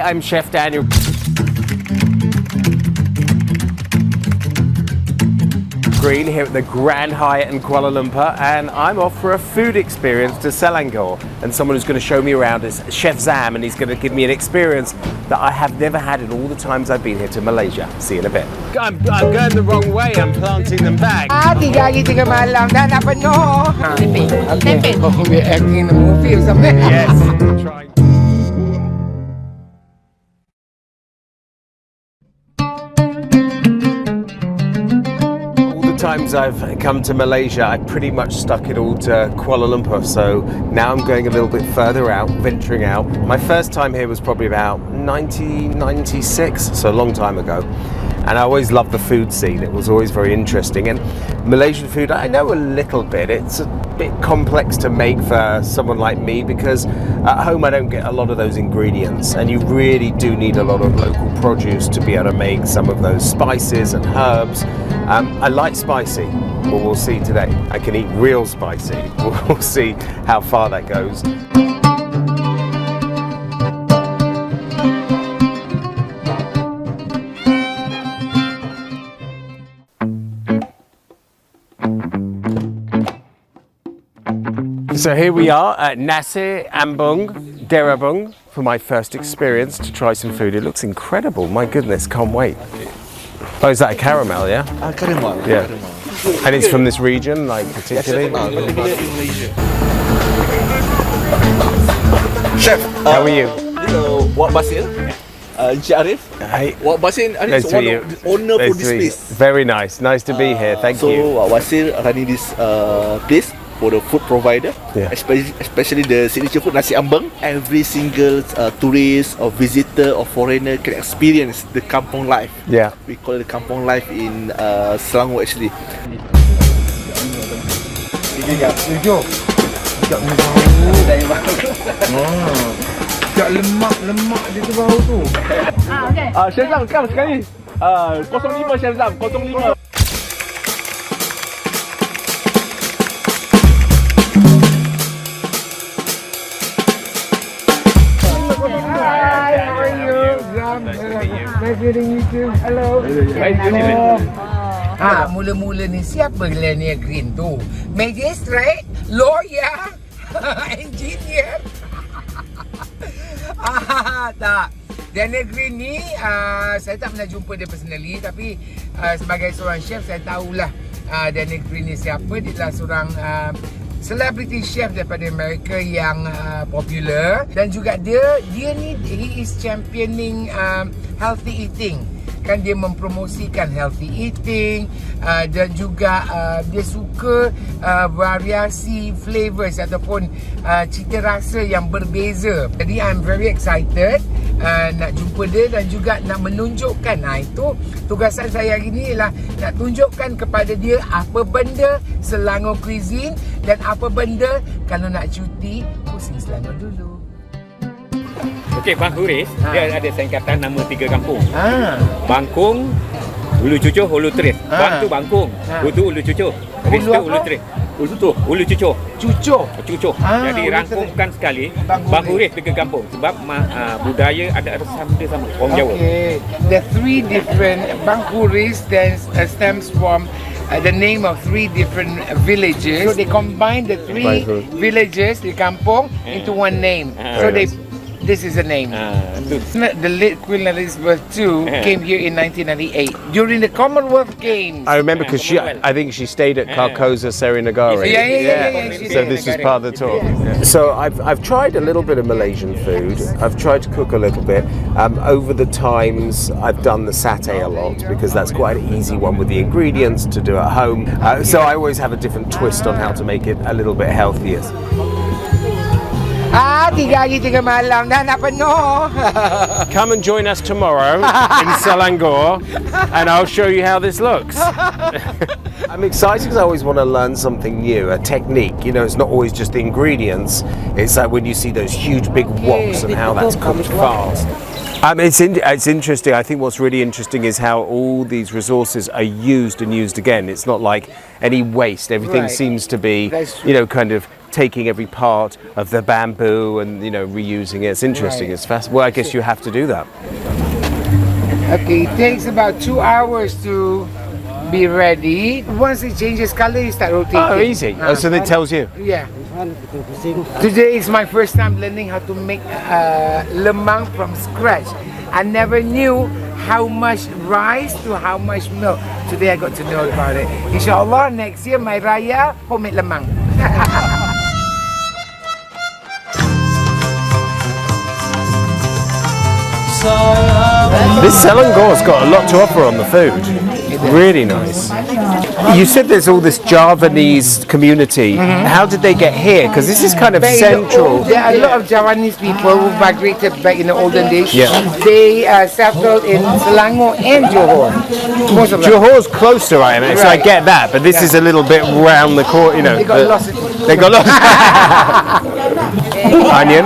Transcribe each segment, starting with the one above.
I'm Chef Daniel. Green here at the Grand Hyatt in Kuala Lumpur, and I'm off for a food experience to Selangor, and someone who's going to show me around is Chef Zam, and he's going to give me an experience that I have never had in all the times I've been here to Malaysia. See you in a bit. I'm going the wrong way, I'm planting them back. 3 hari 3 malam dah nak penuh. Okay. We're acting in a movie or something. Yes, trying. Times I've come to Malaysia, I pretty much stuck it all to Kuala Lumpur, so now I'm going a little bit further out, venturing out. My first time here was probably about 1996, so a long time ago, and I always loved the food scene. It was always very interesting, and Malaysian food I know a little bit. It's a bit complex to make for someone like me because at home I don't get a lot of those ingredients, and you really do need a lot of local produce to be able to make some of those spices and herbs. I like spicy, but we'll see today. I can eat real spicy. We'll see how far that goes. So here we are at Nasi, Ambeng, Derabung for my first experience to try some food. It looks incredible. My goodness, can't wait. Oh, is that a caramel, yeah? Caramel. Yeah. And it's from this region, like particularly? Chef, how are you? Wak Basil, Encik Arif. Hey. Wak Basil Nice is to one meet you. of the owner for this place. Very nice. Nice to be here. Thank you. So Wak Basil running this place for the food provider, Yeah. especially the signature food Nasi Ambeng. Every single tourist or visitor or foreigner can experience the kampung life. Yeah. We call it the kampung life in Selangor actually. Tak lemak dia tu bau tu. Okay. Chef Zam, come sekali. 05 Chef Zam, 05. Nice meeting you too. Hello. Mula-mula ni siapa Glennia Green tu? Magistrate, lawyer, engineer. Tak. Daniel Green ni saya tak pernah jumpa dia personally, tapi sebagai seorang chef saya tahulah Daniel Green ni siapa. Dia adalah seorang celebrity chef daripada Amerika yang popular, dan juga dia ni he is championing healthy eating. Kan dia mempromosikan healthy eating, dan juga dia suka variasi flavors ataupun cita rasa yang berbeza. Jadi I'm very excited nak jumpa dia dan juga nak menunjukkan. Itu tugasan saya hari ni ialah nak tunjukkan kepada dia apa benda Selangor cuisine dan apa benda kalau nak cuti pusing Selangor dulu. Okey, Bang Huris, dia ada singkatan nama 3 kampung. Bangkung, Ulu Cucuh, Ulu Teris. Bang tu Bangkung, Ulu tu Ulu Cucuh, Teris tu Ulu Teris. Ulu Cucuh. Cucuh. Jadi rangkumkan sekali Bang Huris 3 kampung sebab budaya ada sama orang Jawa. Okay. The 3 different Bang Huris stems from the name of 3 different villages. So they combine the 3 villages, the kampung, into one name. So this is a name. The late Queen Elizabeth II came here in 1998 during the Commonwealth Games. I remember because I think she stayed at Carcosa Serenagari. Yeah. So this was part of the tour. Yeah. So I've tried a little bit of Malaysian food. I've tried to cook a little bit. Over the times, I've done the satay a lot because that's quite an easy one with the ingredients to do at home. So I always have a different twist on how to make it a little bit healthier. 3 hari 3 malam dah nak penuh. Come and join us tomorrow in Selangor and I'll show you how this looks. I'm excited because I always want to learn something new, a technique. You know, it's not always just the ingredients. It's like when you see those huge big woks and how that's cooked fast. It's interesting. I think what's really interesting is how all these resources are used and used again. It's not like any waste. Everything seems to be, you know, kind of taking every part of the bamboo and reusing it. It's interesting. Right. It's fascinating. Well, I guess you have to do that. Okay, it takes about 2 hours to be ready. Once it changes color, you start rotating. Oh, easy. So that tells you. Yeah. Today is my first time learning how to make lemang from scratch. I never knew how much rice to how much milk. Today I got to know about it. Inshallah, next year my raya homemade lemang. This Selangor's got a lot to offer on the food. Really nice. You said there's all this Javanese community. How did they get here? Because this is kind of central. There are a lot of Javanese people who migrated back in the olden days. Yeah. They settled in Selangor and Johor. Most of them. Johor's closer, I mean, so I get that, but this is a little bit round the corner, They got lost. They got lost. Onion.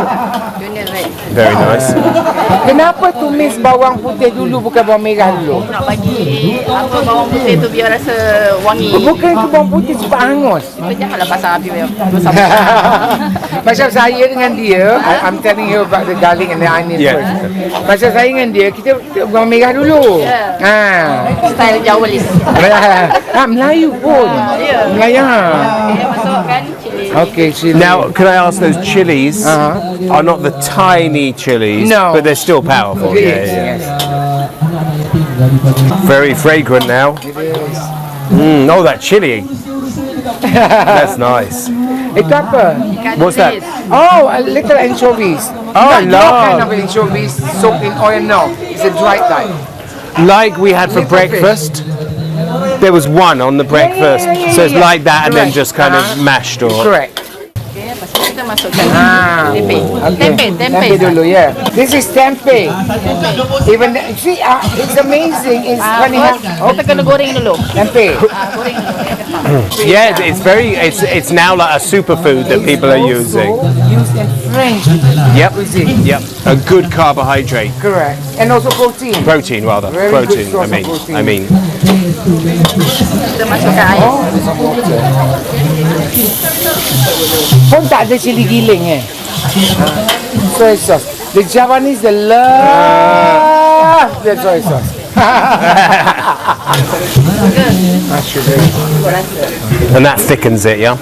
Very nice. Kenapa tumis bawang putih dulu bukan bawang merah dulu? Nak bagi apa bawang putih tu biar rasa wangi. Bukan itu bawang putih cepat hangus. Kita janganlah pasang api bersama. Macam saya dengan dia, I'm telling you about the garlic and the onion first. Macam saya dengan dia, kita bawang merah dulu. Style Javanese. Melayu pun. Melayu. Masukkan cili. Okay, chili. Now, can I ask, those chilies are not the tiny chilies, No. but they're still powerful. Yes. Very fragrant now. It is. Oh, that chili. That's nice. Itu apa? What's that? Oh, a little anchovies. Oh, I Not your kind love. of anchovies soaked in oil, no. It's a dry type. Like we had for Little breakfast. There was one on the breakfast. So it's like that and then Correct. just kind of mashed or... Correct. Okay, lepas tu kita masukkan tempe. Okay. Tempe dulu, yeah. This is tempeh. Even see, it's amazing. It's funny how Kita kena goreng dulu. tempeh. Goreng dulu. Yeah, it's now like a superfood that people are using. Used in French Yep. cuisine. Yep. A good carbohydrate. Correct. And also protein. Protein rather. Very good Protein. source of protein. I mean. Kita masukkan air. Pun tak ada cili giling soy sauce. The Javanese, they love the soy sauce. And that thickens it, yeah?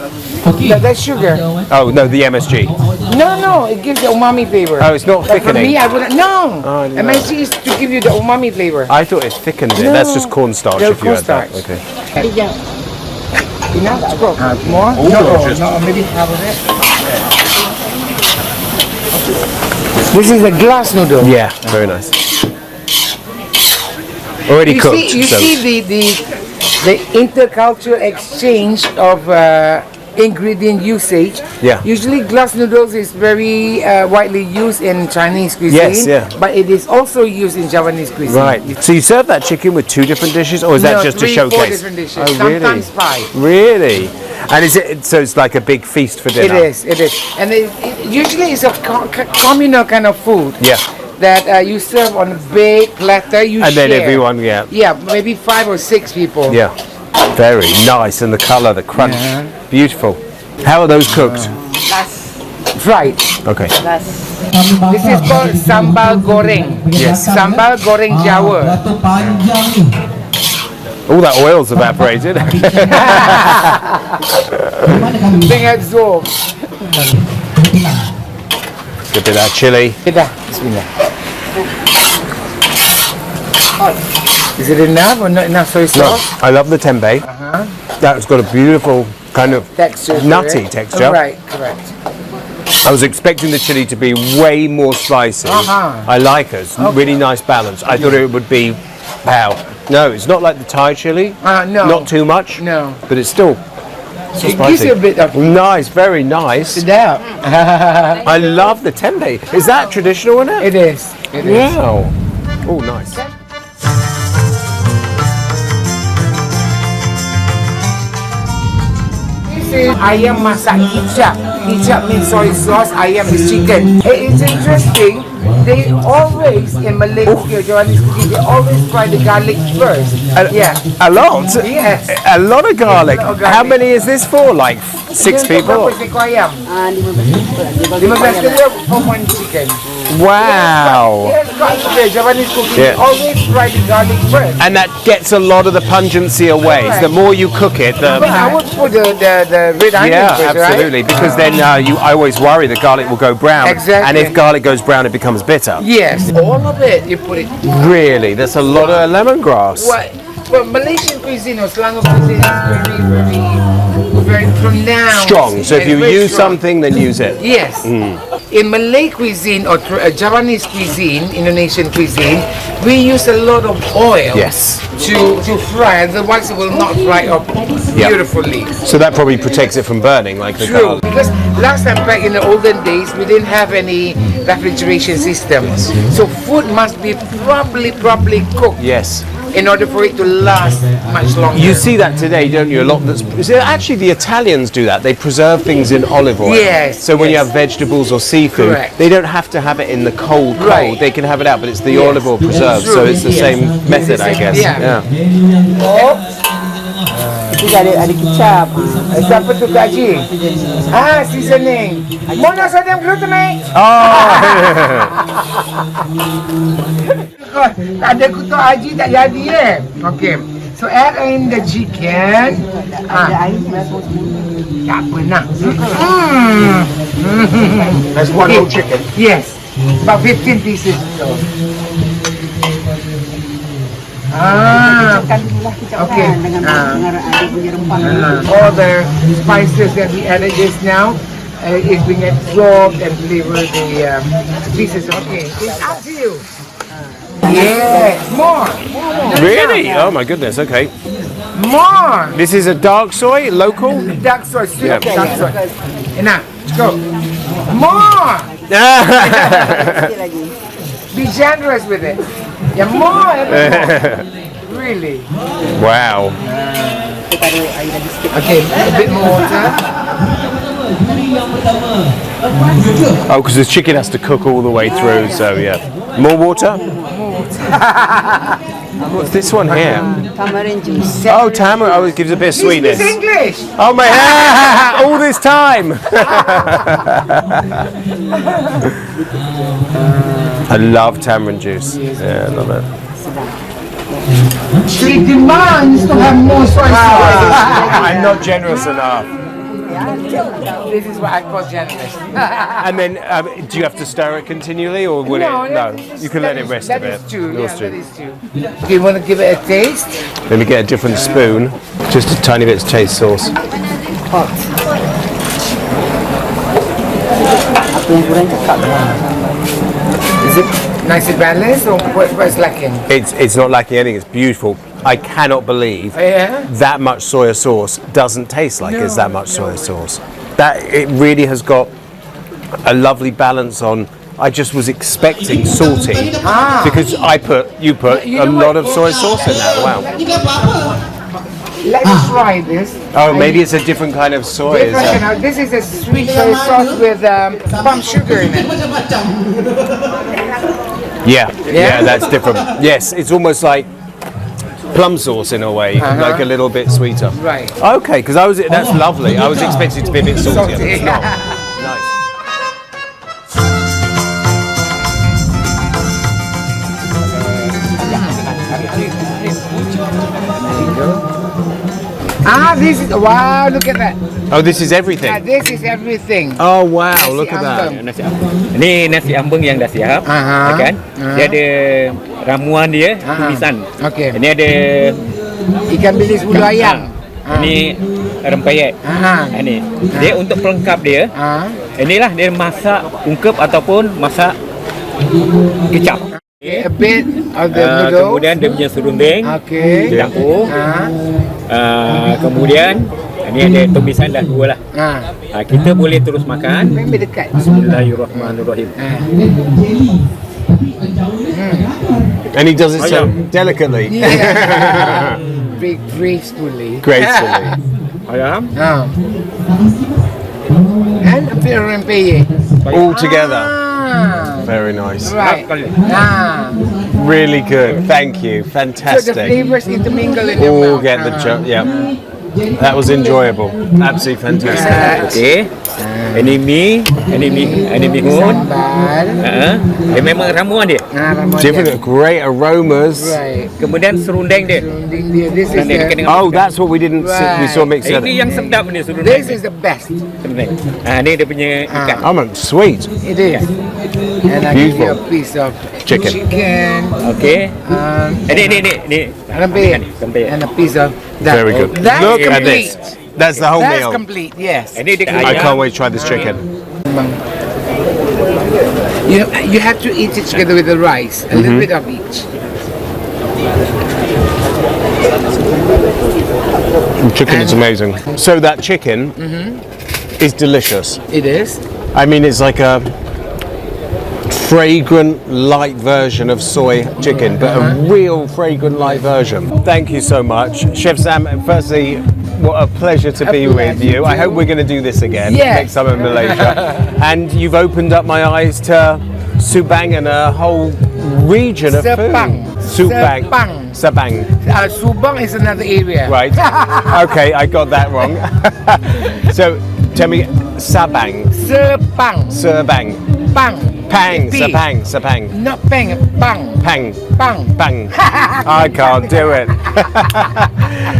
That's sugar. Oh, no, the MSG. No, it gives the umami flavor. Oh, it's not But for thickening. me, I wouldn't. No, Oh, no. MSG is to give you the umami flavor. I thought it thickened it. That's just cornstarch No, if you add that. cornstarch. Okay. Enough? Cukup. More? No, maybe half of it. This is a glass noodle. Yeah, very nice. Already You cooked. see, you so. see the intercultural exchange of ingredient usage. Yeah. Usually glass noodles is very widely used in Chinese cuisine. Yes, yeah. But it is also used in Javanese cuisine. Right. So you serve that chicken with 2 different dishes, or is that No, just 3, to showcase? 4 different dishes. Oh, really? Sometimes 5. Really? And is it so? It's like a big feast for dinner. It is. And usually it's a communal kind of food. Yeah. That you serve on a big platter. You And share. then everyone, yeah. Yeah, maybe 5 or 6 people. Yeah. Very nice, and the colour, the crunch, beautiful. How are those cooked? Last. Fried. Okay. Last. This is called sambal goreng. Yes. Sambal goreng Jawa. All that oil's evaporated. Thing absorb. Good bit of that chili. Dah. Bismillah. Is it enough or not enough soy No, sauce? I love the tempeh. That's got a beautiful kind of Texture. to nutty it. texture. Right, correct. I was expecting the chili to be way more spicy. I like it. It's really nice balance. I thought it would be pow. No, it's not like the Thai chili. No. Not too much. No. But it's still so It spicy. gives you a bit of Nice, very nice. sedap. I love the tempeh. Is that traditional in it? It is. It is. Wow. Oh, nice. This is ayam masak kicap. Kicap means soy sauce, ayam is chicken. It's interesting They always, in Malay cooking or Javanese cooking, they always fry the garlic first. A lot? Yes. A lot of garlic. A lot of garlic. How many is this for? Like 6 people? Berapa ekor ayam? 15 for one chicken. Wow. Yes, the Javanese cooking, Yeah. they always fry the garlic first. And that gets a lot of the pungency away. So the more you cook it, But I would put the red onion yeah, first, absolutely. right? Because then I always worry the garlic will go brown. Exactly. And if garlic goes brown, it becomes bitter. Yes, all of it. You put it. Really, there's a lot of lemongrass. Well, Malaysian cuisine or Selangor cuisine is very pronounced. Strong. So if and you very use strong. something, then use it. Yes. In Malay cuisine or Javanese cuisine, Indonesian cuisine, we use a lot of oil Yes. to fry, otherwise it will not fry up Yeah. beautifully. So that probably protects it from burning, like the True, garlic. because last time back in the olden days, we didn't have any refrigeration systems. So food must be properly cooked Yes. in order for it to last much longer. You see that today, don't you? A lot that's actually the Italians do that. They preserve things in olive oil. Yes, So when you yes. have vegetables or seafood, Correct. they don't have to have it in the cold. Right. They can have it out, but it's the Yes. olive oil preserved. True. So it's the Yes. same method, I guess. Yeah. Kita ada kecap. Siapa tu Kak Haji? Seasoning. Monosodium glutamate. Ada kutuk Haji tak jadi Okay. So add in the chicken. Tak apa nak. That's one whole chicken. Yes. About 15 pieces. Okay. All the spices that we added just now is being absorbed and flavor the pieces. Okay, it's up to you. Yes, more. Really? Oh my goodness. Okay. More. This is a dark soy, local. Dark soy, sweet Yeah. dark soy. Enough. Let's go. More. Be generous with it. Yeah, more. Really. Wow. Okay, a bit more water. Oh, because the chicken has to cook all the way through. So yeah. More water. What's this one here? Tamarind juice. Oh, tamarind. Oh, it gives a bit of sweetness. Speak English. Oh my! All this time. I love tamarind juice. Yeah, I love it. She demands to have more soy sauce. I'm not generous enough. This is what I call generous. And then, do you have to stir it continually, or will it? No, you can let it rest a bit. That is true. Yours Yeah, too. that is true. Do you want to give it a taste? Let me get a different spoon. Just a tiny bit of taste sauce. Hot. Apa yang kurang cakap? Is it nicely balanced or what's lacking? It's not lacking anything. It's beautiful. I cannot believe Yeah. that much soy sauce doesn't taste like it's that much soy sauce. That it really has got a lovely balance on. I just was expecting salty because you put You a know lot what? of soy sauce in that. Wow. Let me try this. Oh, maybe it's a different kind of soy. Is Different, it? you know, this is a sweet soy sauce with palm sugar in it. Yeah, that's different. Yes, it's almost like plum sauce in a way, like a little bit sweeter. Right. Okay, because that's lovely. I was expecting it to be a bit saltier. But it's not. Nice. This is wow! Look at that. Oh, this is everything. This is everything. Oh wow, look at that. Ambeng. Nasi ambeng. Ini nasi ambeng yang dah siap, Aha. kan? Dia ada ramuan dia, tumisan. Okey. Ini ada Ikan bilis bulu ayam. ini rempeyek. Ini dia untuk pelengkap dia. Inilah dia masak ungkep ataupun masak kecap. A bit of the noodles. Kemudian dia punya serunding Okay. dicampur. Kemudian ini ada tumisan dah dua lah. Kita boleh terus makan. Ambil dekat. Bismillahirrahmanirrahim. And he does it so delicately. Yeah. Very gracefully. Gracefully. Ayam. And a bit of rempeyek. All together. Very nice. Right. Really good. Thank you. So the Fantastic. flavors intermingle in your All mouth. get the yeah. That was enjoyable. Absolutely fantastic. Okey. Ini mi bihun. Sambal. Dia memang ramuan dia. Ramuan Different, great aromas. Right. Kemudian serundeng dia. Surrounding dia. This is Serundeng the, dengan Oh, that's what we didn't see, we saw mixed Ini together. yang sedap ni serundeng. this is the best. Serundeng. Ni dia punya ikan. Oh, man, sweet. It is. And I give you a Beautiful. piece of Chicken. Okey. Ni. Rempeyek. And a piece of that. Very good. That's Look at complete. this. That's the whole That's meal. complete, yes. Ini dia I can't wait to try this chicken. You have to eat it together with the rice. A little bit of each. Chicken is amazing. So that chicken is delicious. It is. I mean, it's like a fragrant light version of soy chicken, but a real fragrant light version. Thank you so much, Chef Sam. Firstly, what a pleasure to be with you. I hope we're going to do this again next time in Malaysia. And you've opened up my eyes to Subang and a whole region of Sepang. food. Sepang. Sabang. Subang is another area. Right. Okay, I got that wrong. So tell me, Sabang, Sepang. Sabang, Pang. Pang, P. Sabang, Sabang, Not pang. Pang. Pang, Pang. Bang. I can't do it.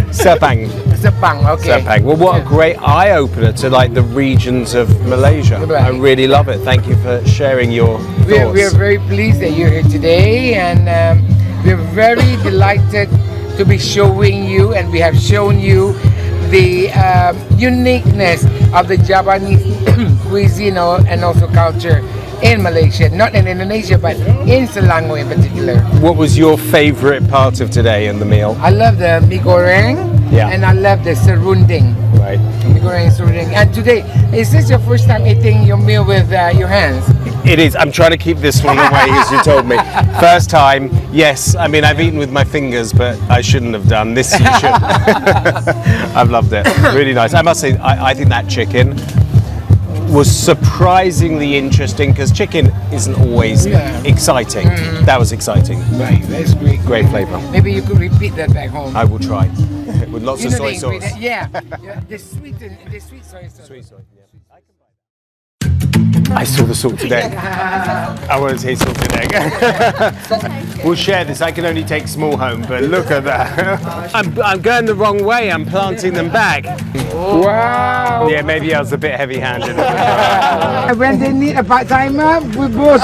Sepang. Sepang. Okay. Sepang. Well, what a great eye opener to like the regions of Malaysia. Right. I really love it. Thank you for sharing your We're thoughts. very pleased that you're here today, and we're very delighted to be showing you, and we have shown you the uniqueness of the Javanese cuisine and also culture in Malaysia, not in Indonesia, but in Selangor in particular. What was your favourite part of today in the meal? I love the mi goreng, Yeah. and I love the serunding. Right. Mi goreng serunding. And today, is this your first time eating your meal with your hands? It is. I'm trying to keep this one away, as you told me. First time, yes. I mean, I've eaten with my fingers, but I shouldn't have done. This you should. I've loved it. Really nice. I must say, I think that chicken was surprisingly interesting because chicken isn't always exciting. That was exciting. Right, that's great. Great flavour. Maybe you could repeat that back home. I will try with lots You of know soy the sauce. ingredient- Yeah, the sweet soy sauce. Sweet soy, yeah. I saw the salted egg. I want to taste salted egg. We'll share this. I can only take small home, but look at that. I'm going the wrong way. I'm planting them back. Wow. Yeah, maybe I was a bit heavy-handed. When they need a part-timer, we both.